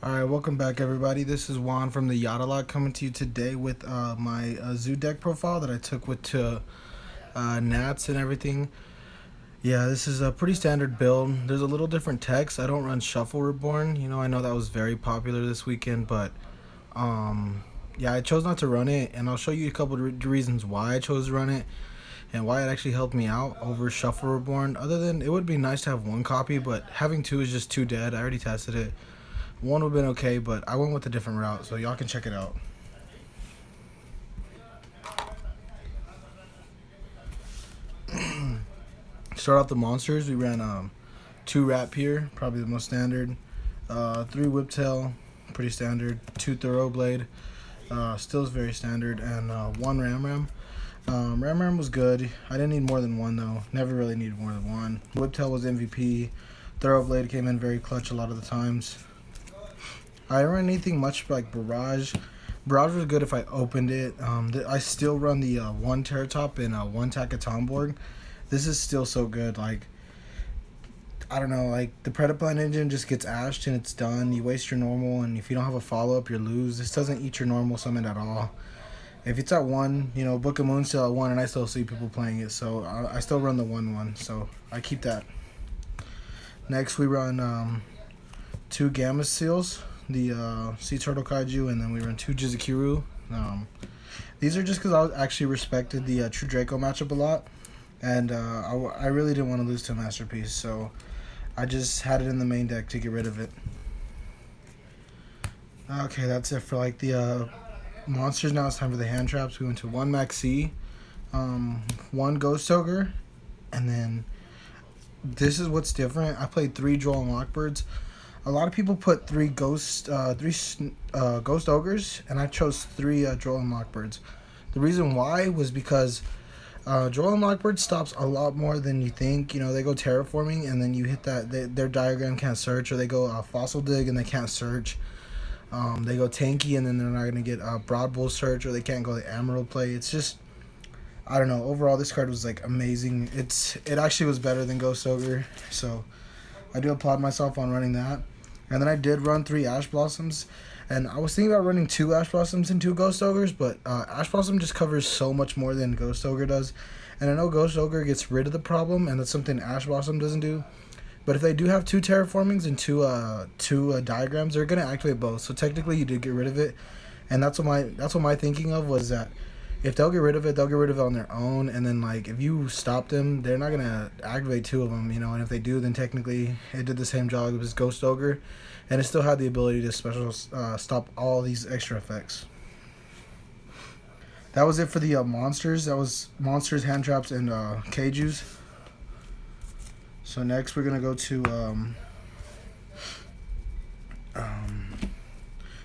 Alright, welcome back everybody. This is Juan from the YATA LOCK coming to you today with my zoodiac profile that I took with Nats and everything. Yeah, this is a pretty standard build. There's a little different text. I don't run Shuffle Reborn. I know that was very popular this weekend, but yeah, I chose not to run it, and I'll show you a couple of reasons why I chose to run it and why it actually helped me out over Shuffle Reborn. Other than it would be nice to have one copy, but having two is just too dead. I already tested it. One would have been okay, but I went with a different route, so y'all can check it out. Start off the monsters. We ran 2 Rat Pier, probably the most standard. 3 Whiptail, pretty standard. 2 Thoroughblade, still is very standard, and 1 Ram. Ram was good. I didn't need more than 1 though. Never really needed more than 1. Whiptail was MVP. Thoroughblade came in very clutch a lot of the times. I don't run anything much like Barrage. Barrage was good if I opened it. I still run the 1 Terratop and 1 Takatomborg. This is still so good. Like, I don't know, like the Predaplan engine just gets ashed and it's done. You waste your normal, and if you don't have a follow-up, you lose. This doesn't eat your normal summon at all. If it's at 1, Book of Moon still at 1, and I still see people playing it, so I still run the 1-1, so I keep that. Next, we run 2 Gamma Seals, the Sea Turtle Kaiju, and then we run 2 Jizukiru. These are just because I actually respected the True Draco matchup a lot, and I really didn't want to lose to a Masterpiece, so I just had it in the main deck to get rid of it. Okay, that's it for like the monsters. Now it's time for the hand traps. We went to 1 Maxi, 1 Ghost Ogre, and then this is what's different. I played 3 Droll and Lockbirds. A lot of people put 3 Ghost Ogres, and I chose 3 Droll and Lockbirds. The reason why was because Droll and Lockbird stops a lot more than you think. They go terraforming, and then you hit that their diagram can't search, or they go fossil dig and they can't search. They go tanky, and then they're not gonna get broad bull search, or they can't go the emerald play. It's just, I don't know. Overall, this card was like amazing. It actually was better than Ghost Ogre, so I do applaud myself on running that. And then I did run 3 Ash Blossoms, and I was thinking about running 2 Ash Blossoms and 2 Ghost Ogres, but Ash Blossom just covers so much more than Ghost Ogre does. And I know Ghost Ogre gets rid of the problem, and that's something Ash Blossom doesn't do. But if they do have 2 terraformings and 2 diagrams, they're gonna activate both. So technically, you did get rid of it, and that's what my thinking of was that if they'll get rid of it, they'll get rid of it on their own. And then like if you stop them, they're not gonna activate 2 of them, And if they do, then technically it did the same job as Ghost Ogre, and it still had the ability to special stop all these extra effects. That was it for the monsters. That was monsters, hand traps, and Kaijus. So next we're gonna go to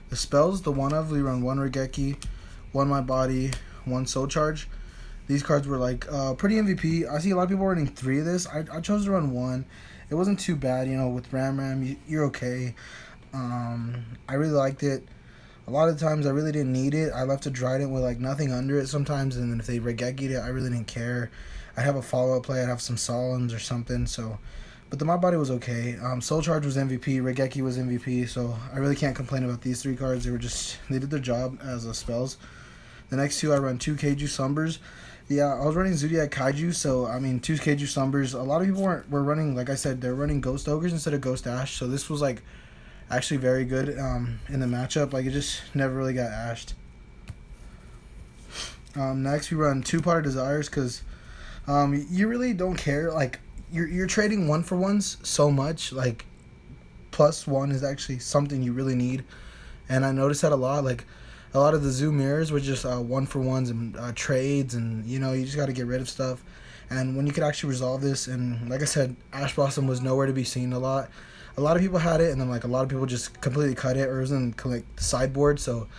the spells. The one of we run 1 Regeki, 1 My Body, 1 Soul Charge. These cards were like pretty MVP. I see a lot of people running 3 of this. I chose to run 1. It wasn't too bad, with Ram, you're okay. I really liked it. A lot of times I really didn't need it. I left a Trident with like nothing under it sometimes, and then if they Regeki'd it, I really didn't care. I'd have a follow-up play, I'd have some Solemns or something, but My Body was okay. Soul Charge was MVP, Regeki was MVP, so I really can't complain about these 3 cards. They did their job as spells. The next 2, I run 2 Kaiju Slumbers. Yeah, I was running Zoodiac Kaiju, so 2 Kaiju Slumbers. A lot of people were running, like I said, they're running Ghost Ogres instead of Ghost Ash, so this was like actually very good in the matchup. Like, it just never really got ashed. Next, we run 2 Pot of Desires, because you really don't care. Like, you're trading 1-for-1s so much. Like, +1 is actually something you really need, and I noticed that a lot. Like, a lot of the Zoo mirrors were just 1-for-1s and trades, and you just got to get rid of stuff. And when you could actually resolve this, and like I said, Ash Blossom was nowhere to be seen a lot. A lot of people had it, and then like a lot of people just completely cut it, or it was in like the sideboard, so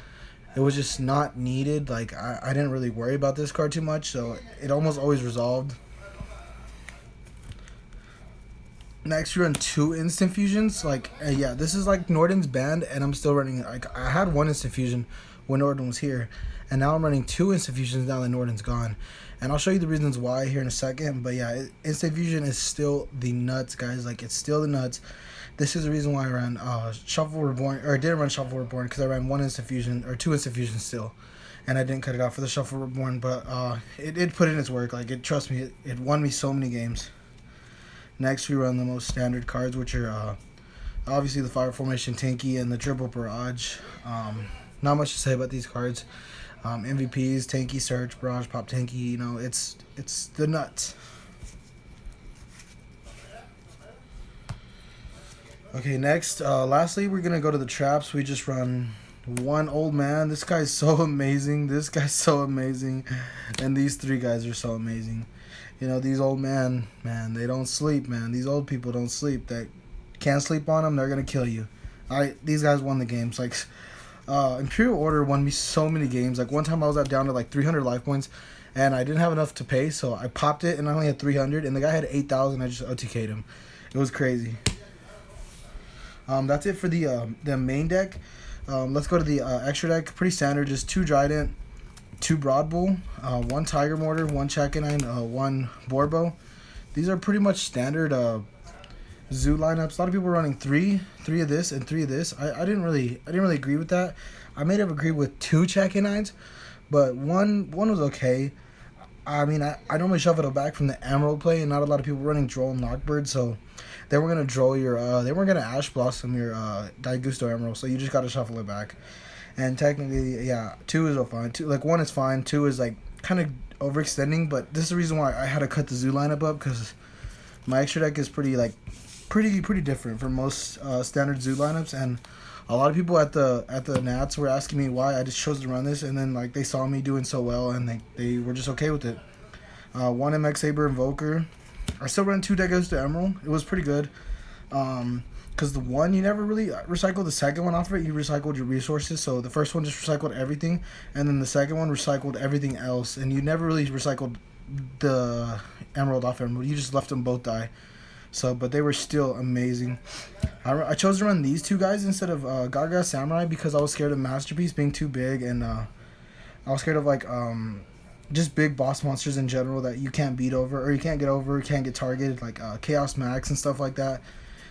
it was just not needed. Like, I didn't really worry about this card too much, so it almost always resolved. Next, you run 2 Instant Fusions. Like, yeah, this is like Norden's banned, and I'm still running. Like, I had 1 Instant Fusion when Norden was here, and now I'm running 2 Instant Fusions now that Norden's gone. And I'll show you the reasons why here in a second. But yeah, Instant Fusion is still the nuts, guys. Like, it's still the nuts. This is the reason why I ran Shuffle Reborn, or I didn't run Shuffle Reborn because I ran one Instant Fusion, or two Instant Fusions still. And I didn't cut it out for the Shuffle Reborn, but it put in its work. Like, trust me, it won me so many games. Next, we run the most standard cards, which are obviously the Fire Formation Tinky and the Triple Barrage. Not much to say about these cards. MVPs, Tinky, Search, Barrage, Pop Tinky, you know, it's the nuts. Okay, next, lastly, we're going to go to the traps. We just run one old man. This guy's so amazing. This guy's so amazing. And these three guys are so amazing. You know, these old man, they don't sleep, man. These old people don't sleep. That can't sleep on them, they're going to kill you. These guys won the games. Like, Imperial Order won me so many games. Like, one time I was down to like 300 life points, and I didn't have enough to pay, so I popped it, and I only had 300, and the guy had 8,000. I just OTK'd him. It was crazy. That's it for the main deck. Let's go to the extra deck. Pretty standard, just 2 Trident, 2 Broad Bull, 1 Tiger Mortar, 1 Chakanine, 1 Borbo. These are pretty much standard zoo lineups. A lot of people are running three of this and 3 of this. I didn't really agree with that. I may have agreed with 2 Chakanines, but one was okay. I mean, I normally shuffle it back from the Emerald play, and not a lot of people running Droll and Lockbird, so they were gonna Droll your, they weren't gonna Ash Blossom your Daigusto Emerald, so you just gotta shuffle it back. And technically, yeah, 2 is fine. 2, like 1 is fine. 2 is like kind of overextending, but this is the reason why I had to cut the zoo lineup up, because my extra deck is pretty different from most standard zoo lineups, and a lot of people at the Nats were asking me why I just chose to run this, and then like they saw me doing so well, and they were just okay with it. 1 MX Saber Invoker. I still ran 2 Daigusto Emerald. It was pretty good. Because the one, you never really recycled the second one off of it. You recycled your resources. So the first one just recycled everything, and then the second one recycled everything else. And you never really recycled the Emerald off Emerald. You just left them both die. So, but they were still amazing. I chose to run these 2 guys instead of Gaga Samurai because I was scared of Masterpiece being too big, and I was scared of like just big boss monsters in general that you can't beat over, or you can't get over, you can't get targeted, like Chaos Max and stuff like that.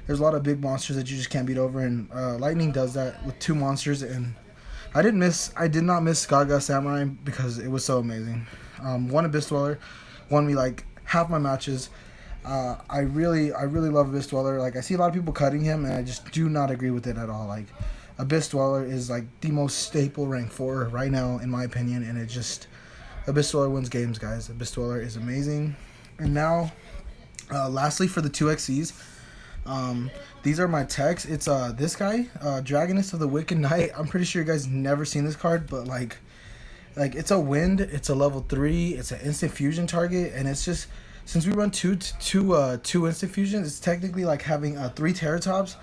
There's a lot of big monsters that you just can't beat over, and Lightning does that with 2 monsters. And I did not miss Gaga Samurai because it was so amazing. 1 Abyss Dweller won me like half my matches. I really love Abyss Dweller. Like, I see a lot of people cutting him, and I just do not agree with it at all. Like, Abyss Dweller is like the most staple rank 4 right now, in my opinion, and it just, Abyss Dweller wins games, guys. Abyss Dweller is amazing. And now, lastly, for the 2XCs, these are my techs. It's this guy, Dragoness of the Wicked Knight. I'm pretty sure you guys never seen this card, but like it's a wind. It's a level 3. It's an instant fusion target, and it's just, since we run two instant fusions, it's technically like having 3 Terratops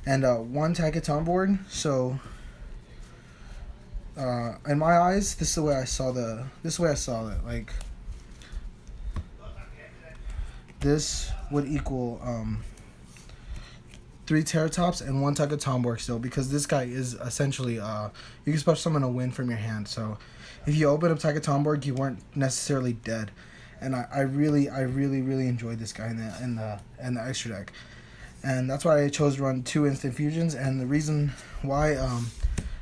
and 1 Takatomborg. So in my eyes, this is the way I saw it. Like, this would equal 3 Terratops and 1 Takatomborg still, because this guy is essentially you can special summon a win from your hand. So if you open up Takatomborg, you weren't necessarily dead. And I really enjoyed this guy in the extra deck, and that's why I chose to run 2 instant fusions. And the reason why,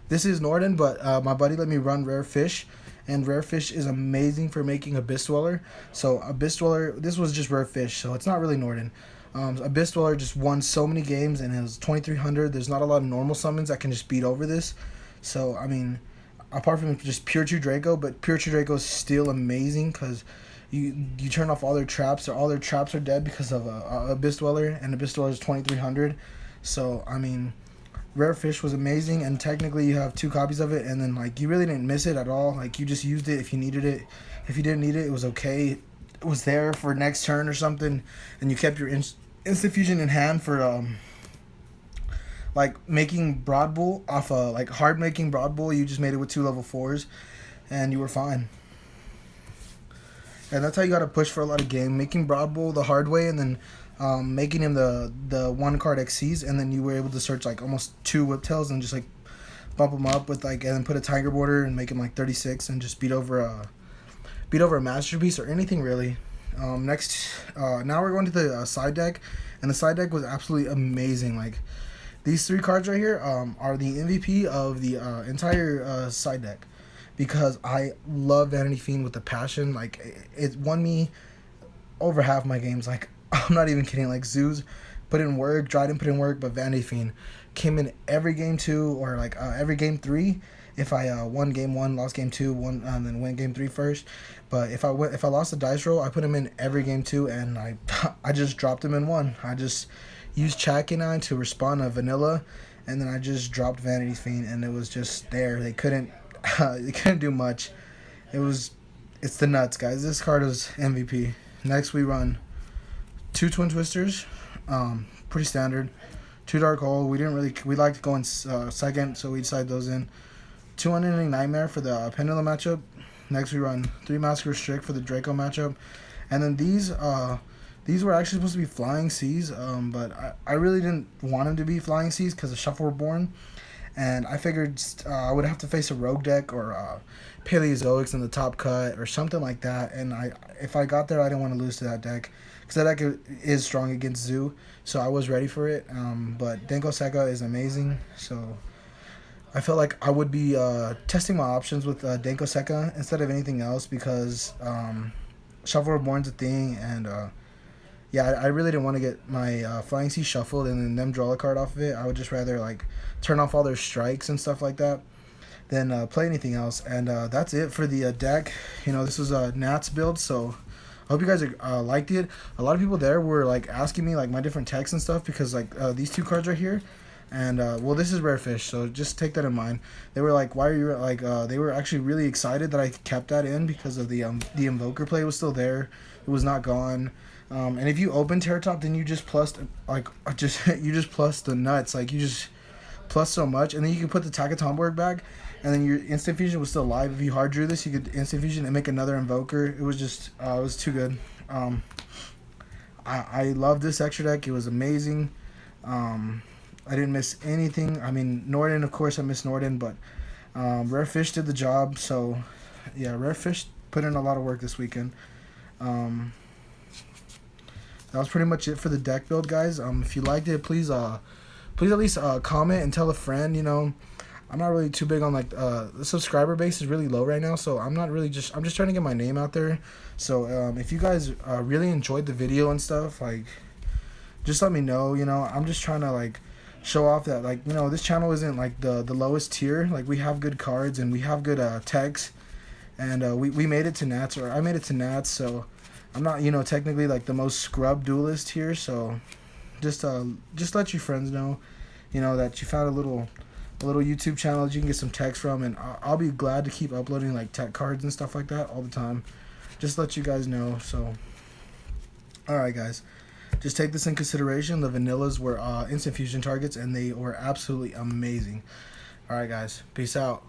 this is Norden, but my buddy let me run Rare Fish, and Rare Fish is amazing for making Abyss Dweller. So Abyss Dweller, this was just Rare Fish, so it's not really Norden. Abyss Dweller just won so many games, and it was 2,300. There's not a lot of normal summons that can just beat over this. So I mean, apart from just Pure True Draco, but Pure True Draco is still amazing because you turn off all their traps, or all their traps are dead because of Abyss Dweller, and Abyss Dweller is 2,300. So I mean, Rare Fish was amazing, and technically you have 2 copies of it, and then like you really didn't miss it at all. Like, you just used it if you needed it. If you didn't need it, it was okay. It was there for next turn or something, and you kept your instant fusion in hand for like making Broad Bull off like hard making Broad Bull. You just made it with 2 level 4s, and you were fine. And that's how you got to push for a lot of game, making Broad Bull the hard way, and then making him the 1 card XCs, and then you were able to search like almost 2 Whiptails and just like bump him up with like, and then put a Tiger Border and make him like 36 and just beat over a Masterpiece or anything really. Next, now we're going to the side deck, and the side deck was absolutely amazing. Like, these three cards right here are the MVP of the entire side deck, because I love Vanity Fiend with a passion. Like, it won me over half my games. Like, I'm not even kidding. Like, Zoos put in work, Dryden put in work, but Vanity Fiend came in every game 2 or like every game 3. If I won game 1, lost game 2, won then win game 3 first. But if I lost the dice roll, I put him in every game 2, and I I just dropped him in 1. I just used Chakinine to respond to Vanilla, and then I just dropped Vanity Fiend, and it was just there. They couldn't they couldn't do much. It's the nuts, guys. This card is MVP. Next we run 2 Twin Twisters, pretty standard. 2 Dark Hole. We liked going second, so we decided those in. 2 Unending Nightmare for the Pendulum matchup. Next we run 3 Mask Restrict for the Draco matchup. And then these were actually supposed to be Flying Seas, but I really didn't want them to be Flying Seas because of Shuffle Reborn. And I figured I would have to face a Rogue deck or Paleozoics in the top cut or something like that. And if I got there, I didn't want to lose to that deck, because that deck is strong against Zoo. So I was ready for it. But Denko Seka is amazing. So I felt like I would be testing my options with Denko Seka instead of anything else, because Shuffle Reborn's a thing. And yeah, I really didn't want to get my Flying Sea shuffled and then them draw a card off of it. I would just rather like turn off all their strikes and stuff like that than play anything else. And that's it for the deck. You know, this was a Nats build, so I hope you guys liked it. A lot of people there were like asking me like my different techs and stuff, because like these 2 cards right here, and well, this is Rare Fish, so just take that in mind. They were like, why are you like they were actually really excited that I kept that in, because of the Invoker play was still there. It was not gone. And if you open Terror Top, then you just plus like you just plus the nuts. Like, you just plus so much, and then you can put the Takatomborg back, and then your instant fusion was still alive. If you hard drew this, you could instant fusion and make another Invoker. It was just it was too good. I love this extra deck. It was amazing. I didn't miss anything. I mean, Norden, of course I missed Norden, but Rare Fish did the job. So yeah, Rare Fish put in a lot of work this weekend. That was pretty much it for the deck build, guys. If you liked it, please at least comment and tell a friend. You know, I'm not really too big on like the subscriber base is really low right now, so I'm just trying to get my name out there. So if you guys really enjoyed the video and stuff, like, just let me know. You know, I'm just trying to like show off that, like, you know, this channel isn't like the lowest tier. Like, we have good cards and we have good techs, and we made it to Nats, or I made it to Nats, so I'm not, you know, technically like the most scrub duelist here. So just let your friends know, you know, that you found a little YouTube channel that you can get some techs from, and I'll be glad to keep uploading like tech cards and stuff like that all the time. Just let you guys know. So alright, guys, just take this in consideration. The vanillas were instant fusion targets, and they were absolutely amazing. Alright, guys, peace out.